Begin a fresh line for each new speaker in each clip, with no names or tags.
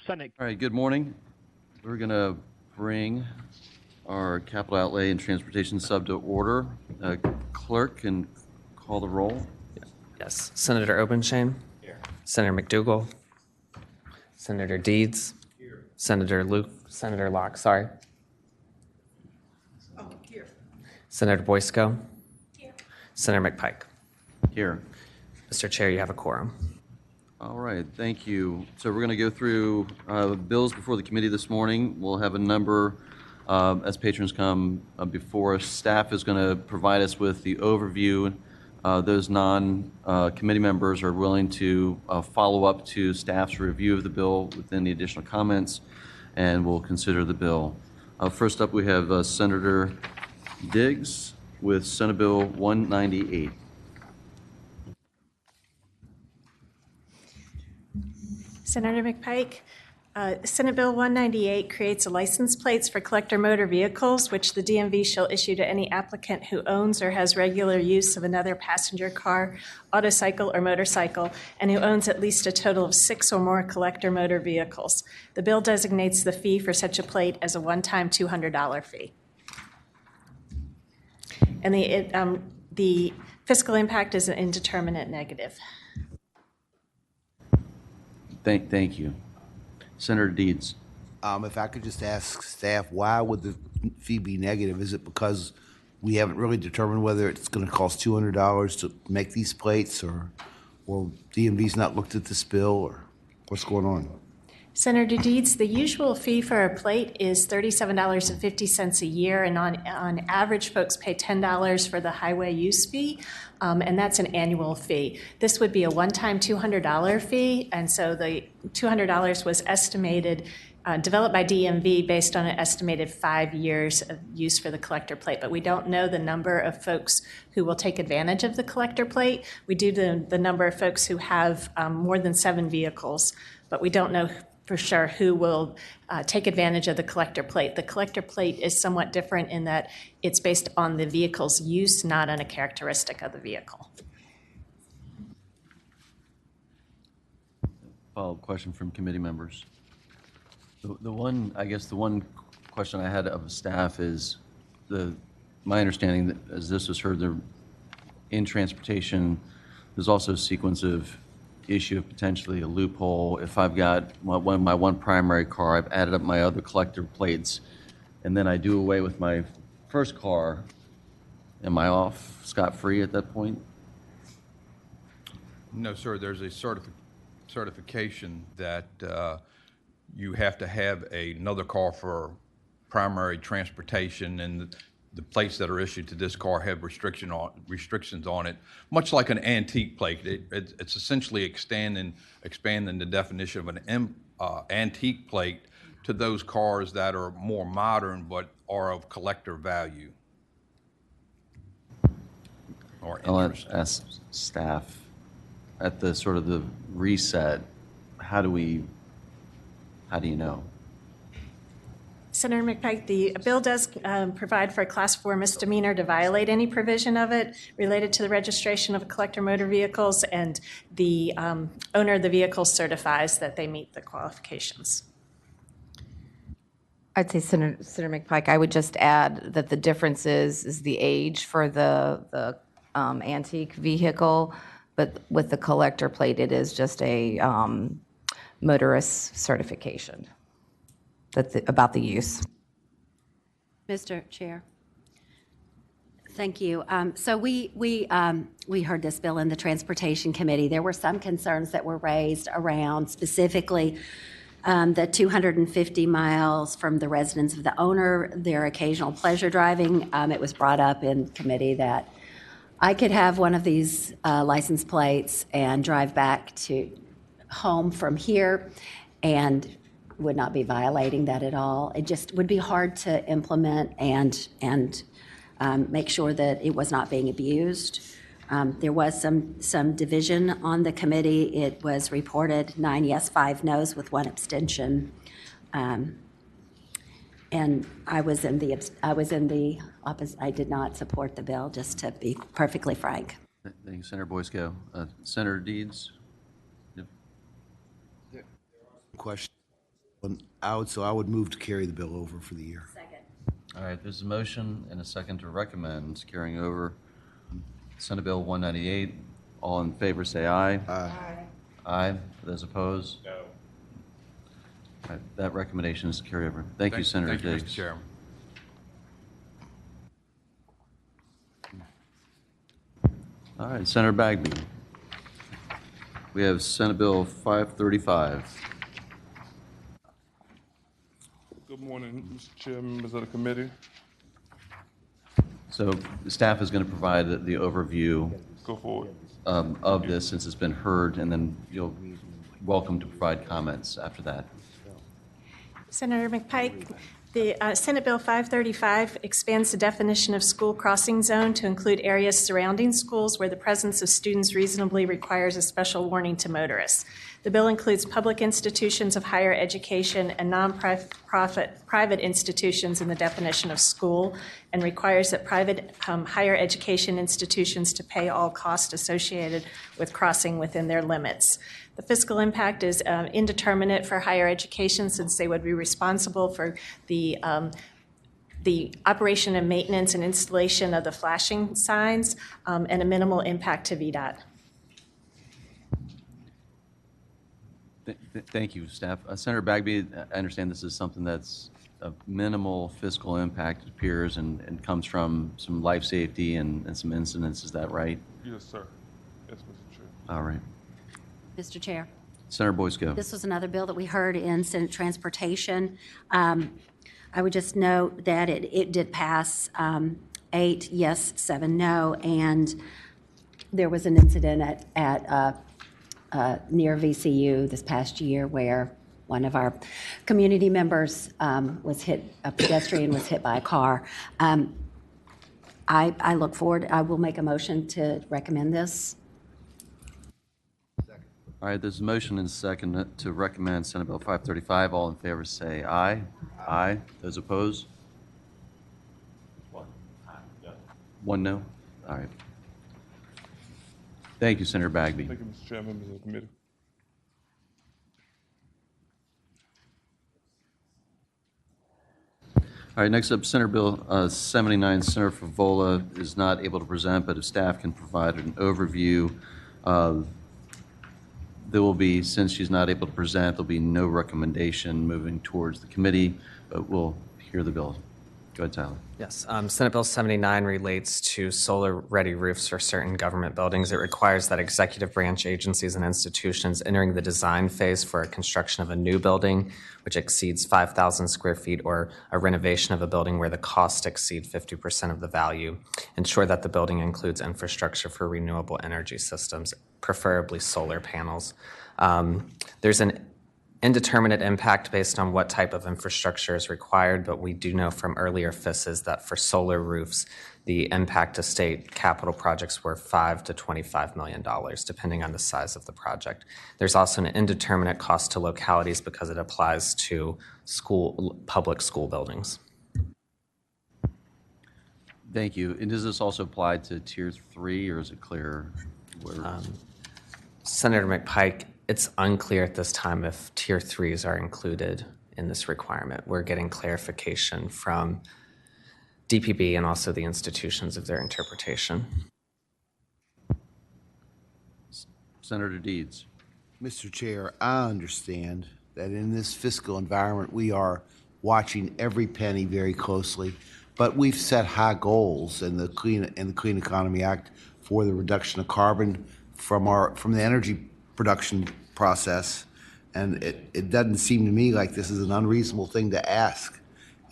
Senate.
All right, good morning. We're going to bring our capital outlay and transportation sub to order. Clerk can call the roll.
Yes. Senator Obenshain. Here. Senator McDougall. Senator Deeds. Here. Senator Locke, sorry. Oh, here. Senator Boysko. Here. Senator McPike.
Here.
Mr. Chair, you have a quorum.
All right, thank you. So we're going to go through bills before the committee this morning. We'll have a number as patrons come before us. Staff is going to provide us with the overview. Those non-committee members are willing to follow up to staff's review of the bill within the additional comments, and we'll consider the bill. First up, we have Senator Diggs with Senate Bill 198.
Senator McPike, Senate Bill 198 creates a license plates for collector motor vehicles, which the DMV shall issue to any applicant who owns or has regular use of another passenger car, autocycle, or motorcycle, and who owns at least a total of 6 or more collector motor vehicles. The bill designates the fee for such a plate as a one-time $200 fee. And the fiscal impact is an indeterminate negative.
Thank you. Senator Deeds.
If I could just ask staff, why would the fee be negative? Is it because we haven't really determined whether it's going to cost $200 to make these plates, or DMV's not looked at this bill, or what's going on?
Senator Deeds, the usual fee for a plate is $37.50 a year, and on average, folks pay $10 for the highway use fee, and that's an annual fee. This would be a one-time $200 fee, and so the $200 was estimated, developed by DMV based on an estimated 5 years of use for the collector plate, but we don't know the number of folks who will take advantage of the collector plate. We do the number of folks who have more than 7 vehicles, but we don't know for sure who will take advantage of the collector plate. The collector plate is somewhat different in that it's based on the vehicle's use, not on a characteristic of the vehicle.
Follow-up question from committee members. The one question I had of staff is my understanding that as this was heard, in transportation, there's also a sequence of issue of potentially a loophole. If I've got my one primary car, I've added up my other collector plates, and then I do away with my first car, am I off scot-free at that point?
No, sir. There's a certification that you have to have another car for primary transportation, and the plates that are issued to this car have restrictions on it, much like an antique plate. It's essentially expanding the definition of an antique plate to those cars that are more modern but are of collector value or interest.
I'll ask staff at the sort of the reset. How do you know?
Senator McPike, the bill does provide for a Class 4 misdemeanor to violate any provision of it related to the registration of collector motor vehicles, and the owner of the vehicle certifies that they meet the qualifications.
I'd say, Senator McPike, I would just add that the difference is the age for the antique vehicle, but with the collector plate, it is just a motorist certification. About the use.
Mr. Chair. Thank you. So we heard this bill in the Transportation Committee. There were some concerns that were raised around specifically the 250 miles from the residence of the owner, their occasional pleasure driving. It was brought up in committee that I could have one of these license plates and drive back to home from here and would not be violating that at all. It just would be hard to implement and make sure that it was not being abused. There was some division on the committee. It was reported 9 yes, 5 no's with 1 abstention. And I was in the opposite. I did not support the bill, just to be perfectly frank.
Thank you, Senator Boysko. Senator Deeds.
Question. I would move to carry the bill over for the year.
All right, there's a motion and a second to recommend carrying over Senate Bill 198. All in favor, say aye. Aye. Aye. Those opposed? No. All right, that recommendation is carried over. Thank you, Senator
Thank you,
Diggs.
Mr. Chairman.
All right, Senator Bagby. We have Senate Bill 535.
Good morning, Mr. Chairman, members of the committee.
So staff is going to provide the overview
Go forward.
of this since it's been heard, and then you'll welcome to provide comments after that.
Senator McPike, the Senate Bill 535 expands the definition of school crossing zone to include areas surrounding schools where the presence of students reasonably requires a special warning to motorists. The bill includes public institutions of higher education and private institutions in the definition of school, and requires that private higher education institutions to pay all costs associated with crossing within their limits. The fiscal impact is indeterminate for higher education, since they would be responsible for the operation and maintenance and installation of the flashing signs, and a minimal impact to VDOT.
Thank you, staff. Senator Bagby, I understand this is something that's of minimal fiscal impact, it appears, and comes from some life safety and some incidents. Is that right?
Yes, sir. Yes, Mr. Chair.
All right.
Mr. Chair.
Senator Boysko.
This was another bill that we heard in Senate Transportation. I would just note that it did pass 8 yes, 7 no, and there was an incident at near VCU this past year where one of our community members was hit, a pedestrian was hit by a car. I look forward, I will make a motion to recommend this.
All right, there's a motion and a second to recommend Senate Bill 535. All in favor say aye. Aye. Those opposed? One no? All right. Thank you, Senator Bagby.
Thank you, Mr. Chairman, members of the committee.
All right, next up, Senate Bill 79. Senator Favola is not able to present, but if staff can provide an overview, there will be, since she's not able to present, there'll be no recommendation moving towards the committee, but we'll hear the bill. Go ahead, Tyler.
Yes, Senate Bill 79 relates to solar-ready roofs for certain government buildings. It requires that executive branch agencies and institutions entering the design phase for a construction of a new building, which exceeds 5,000 square feet, or a renovation of a building where the cost exceed 50% of the value, ensure that the building includes infrastructure for renewable energy systems, preferably solar panels. There's an indeterminate impact based on what type of infrastructure is required, but we do know from earlier FISs that for solar roofs, the impact to state capital projects were $5 to $25 million, depending on the size of the project. There's also an indeterminate cost to localities because it applies to public school buildings.
Thank you. And does this also apply to Tier 3, or is it clear where?
Senator McPike, it's unclear at this time if Tier 3s are included in this requirement. We're getting clarification from DPB and also the institutions of their interpretation.
Senator Deeds.
Mr. Chair, I understand that in this fiscal environment, we are watching every penny very closely, but we've set high goals in the Clean Economy Act for the reduction of carbon from the energy production process, and it doesn't seem to me like this is an unreasonable thing to ask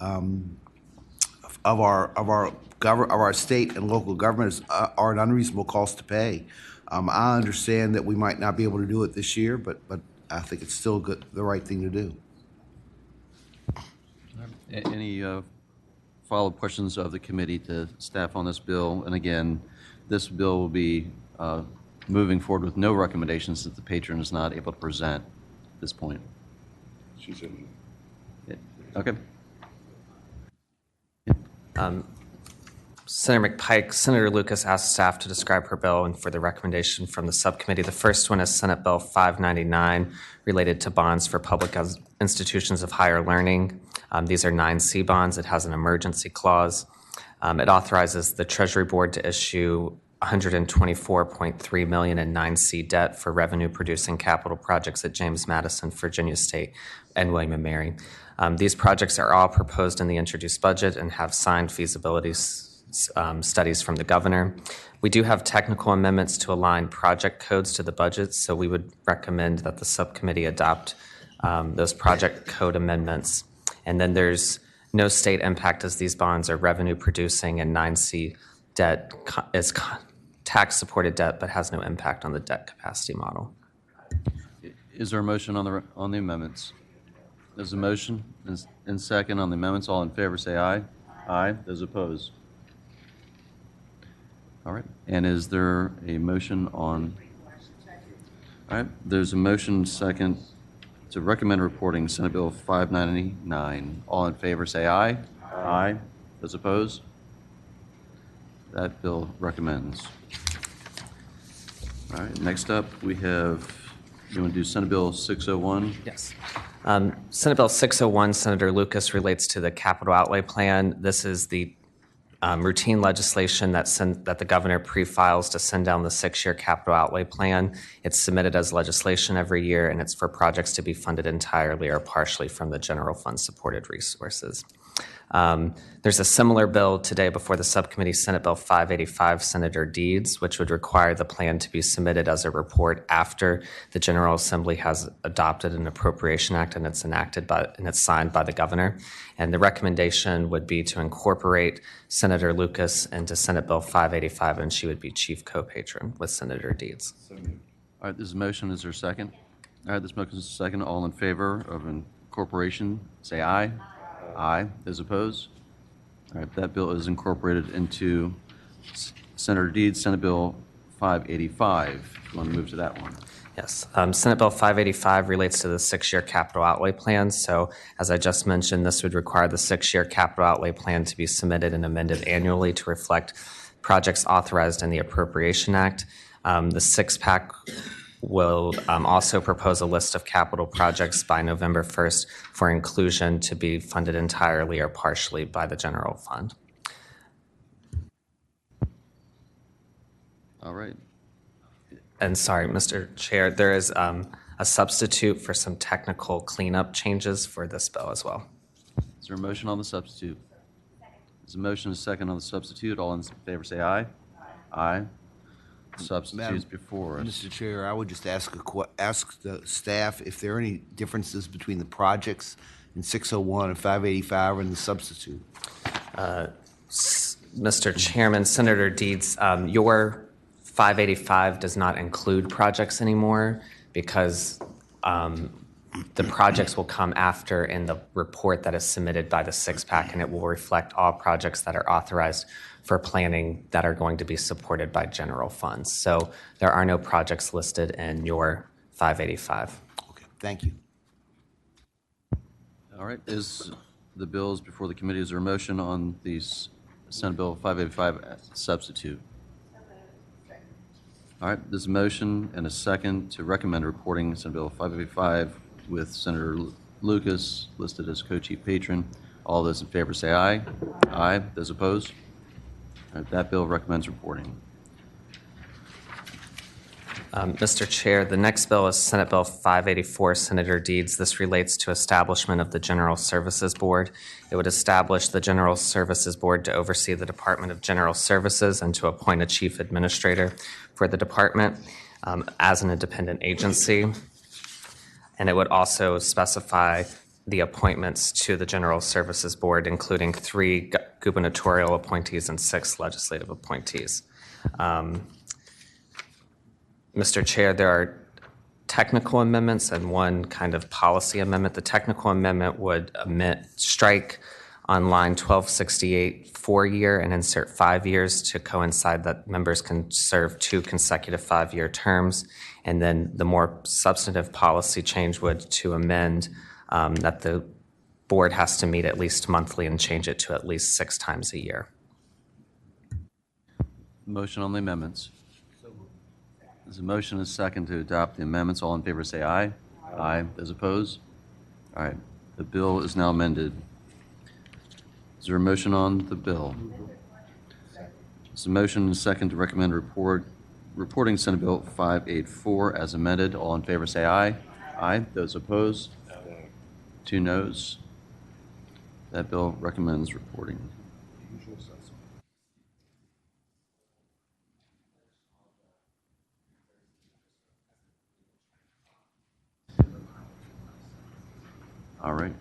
of our state and local governments are an unreasonable cost to pay. I understand that we might not be able to do it this year, but I think it's still the right thing to do.
Any follow-up questions of the committee to staff on this bill? And again, this bill will be moving forward with no recommendations since the patron is not able to present at this point.
She's in.
Yeah. Okay.
Senator McPike, Senator Lucas asked staff to describe her bill and for the recommendation from the subcommittee. The first one is Senate Bill 599, related to bonds for public institutions of higher learning. These are 9C bonds. It has an emergency clause. It authorizes the Treasury Board to issue $124.3 million in 9C debt for revenue-producing capital projects at James Madison, Virginia State, and William & Mary. These projects are all proposed in the introduced budget and have signed feasibility studies from the governor. We do have technical amendments to align project codes to the budget, so we would recommend that the subcommittee adopt those project code amendments. And then there's no state impact, as these bonds are revenue producing, and 9C debt is tax-supported debt but has no impact on the debt capacity model.
Is there a motion on the amendments? There's a motion and second on the amendments. All in favor say aye. Aye. Those opposed? All right. And is there a motion on? All right. There's a motion second to recommend reporting Senate Bill 599. All in favor say aye. Aye. Those opposed? That bill recommends. All right. Next up, we have, you want to do Senate Bill 601?
Yes. Senate Bill 601, Senator Lucas, relates to the capital outlay plan. This is the routine legislation that the governor pre-files to send down the 6-year capital outlay plan. It's submitted as legislation every year, and it's for projects to be funded entirely or partially from the general fund supported resources. There's a similar bill today before the subcommittee, Senate Bill 585, Senator Deeds, which would require the plan to be submitted as a report after the General Assembly has adopted an appropriation act and it's signed by the governor. And the recommendation would be to incorporate Senator Lucas into Senate Bill 585, and she would be chief co-patron with Senator Deeds.
All right, this is a motion. Is there a second? All right, this motion is a second. All in favor of incorporation, say aye. Aye. Those opposed? All right, that bill is incorporated into Senator Deeds, Senate Bill 585. If you want to move to that one.
Yes. Senate Bill 585 relates to the 6-year capital outlay plan. So as I just mentioned, this would require the 6-year capital outlay plan to be submitted and amended annually to reflect projects authorized in the Appropriation Act. The six-pack will also propose a list of capital projects by November 1st for inclusion to be funded entirely or partially by the general fund.
All right.
And sorry, Mr. Chair, there is a substitute for some technical cleanup changes for this bill as well.
Is there a motion on the substitute? There's a motion and a second on the substitute. All in favor say aye. Aye. Substitutes before us.
Mr. Chair, I would just ask the staff if there are any differences between the projects in 601 and 585 and the substitute.
Mr. Chairman, Senator Deeds, your 585 does not include projects anymore because the projects will come after in the report that is submitted by the six-pack, and it will reflect all projects that are authorized for planning that are going to be supported by general funds. So there are no projects listed in your 585.
Okay, thank you.
All right. Is the bills before the committee? Is there a motion on the Senate Bill 585 substitute? All right. There's a motion and a second to recommend reporting Senate Bill 585 with Senator Lucas listed as co-chief patron. All those in favor say aye. Aye. Those opposed? All right, that bill recommends reporting.
Mr. Chair, the next bill is Senate Bill 584, Senator Deeds. This relates to establishment of the General Services Board. It would establish the General Services Board to oversee the Department of General Services and to appoint a chief administrator for the department as an independent agency. And it would also specify the appointments to the General Services Board, including 3 gubernatorial appointees and 6 legislative appointees. Mr. Chair, there are technical amendments and one kind of policy amendment. The technical amendment would strike on line 1268 4-year and insert 5 years to coincide that members can serve 2 consecutive 5-year terms. And then the more substantive policy change would to amend that the board has to meet at least monthly and change it to at least 6 times a year.
Motion on the amendments. There's a motion and a second to adopt the amendments. All in favor say aye. Aye. Those opposed? All right. The bill is now amended. Is there a motion on the bill? There's a motion and a second to recommend reporting Senate Bill 584 as amended. All in favor say aye. Aye. Those opposed? 2 noes. That bill recommends reporting. All right.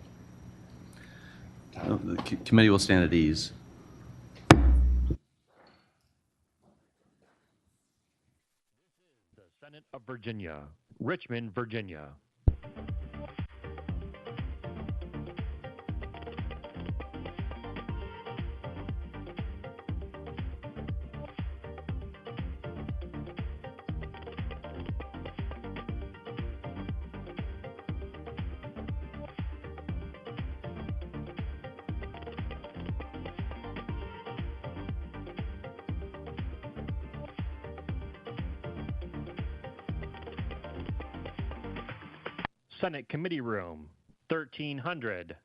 The committee will stand at ease.
The Senate of Virginia, Richmond, Virginia. Senate Committee Room, 1300.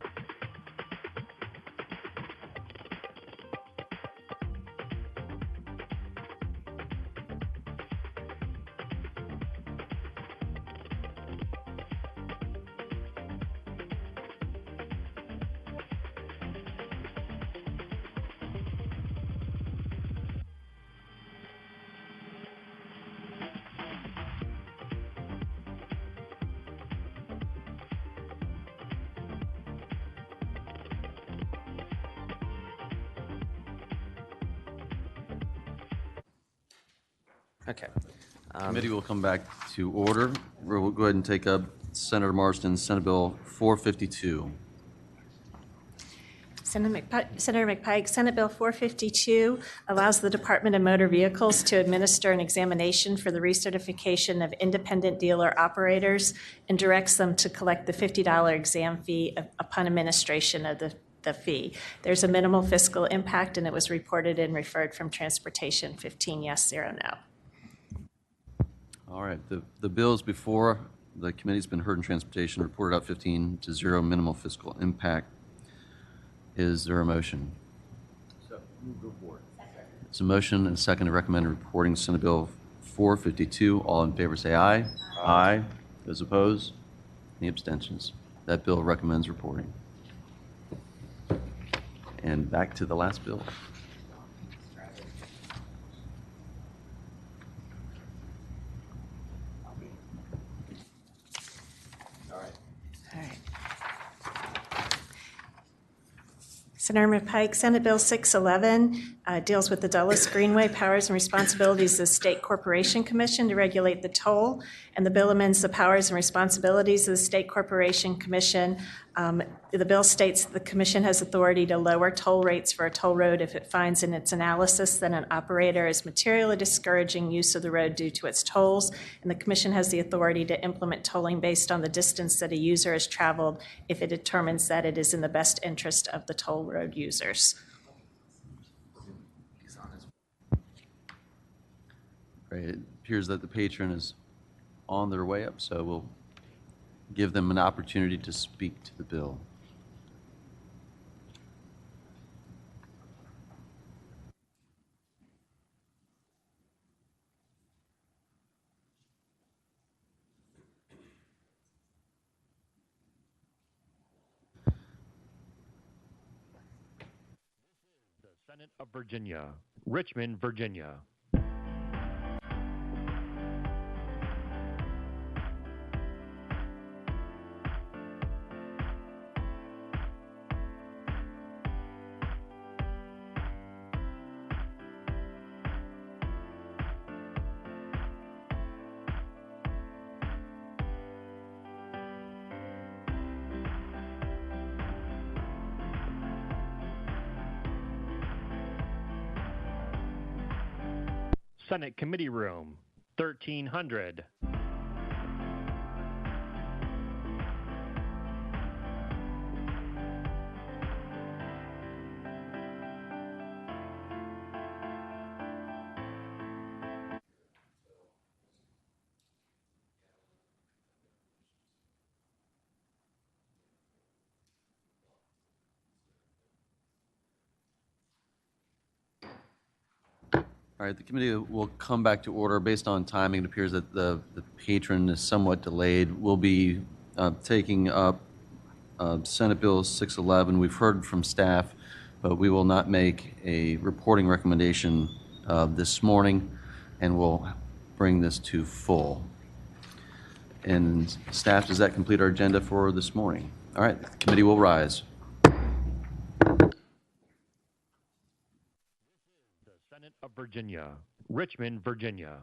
Okay.
Committee will come back to order. We'll go ahead and take up Senator Marston's Senate Bill 452.
Senator McPike, Senate Bill 452 allows the Department of Motor Vehicles to administer an examination for the recertification of independent dealer operators and directs them to collect the $50 exam fee upon administration of the fee. There's a minimal fiscal impact, and it was reported and referred from Transportation, 15 yes, 0 no.
All right. The bill is before the committee's been heard in Transportation, reported out 15-0, minimal fiscal impact. Is there a motion? It's a motion and a second to recommend reporting Senate Bill 452. All in favor say aye. Aye. Those opposed? Any abstentions? That bill recommends reporting. And back to the last bill.
Senator McPike, Senate Bill 611 deals with the Dulles Greenway powers and responsibilities of the State Corporation Commission to regulate the toll, and the bill amends the powers and responsibilities of the State Corporation Commission. The bill states the commission has authority to lower toll rates for a toll road if it finds in its analysis that an operator is materially discouraging use of the road due to its tolls, and the commission has the authority to implement tolling based on the distance that a user has traveled if it determines that it is in the best interest of the toll road users.
Right. It appears that the patron is on their way up, so we'll give them an opportunity to speak to the bill.
The Senate of Virginia, Richmond, Virginia. Senate Committee Room, 1300.
All right, the committee will come back to order. Based on timing, it appears that the patron is somewhat delayed. We'll be taking up Senate Bill 611. We've heard from staff, but we will not make a reporting recommendation this morning, and we'll bring this to full. And staff, does that complete our agenda for this morning? All right, the committee will rise.
Senate of Virginia, Richmond, Virginia.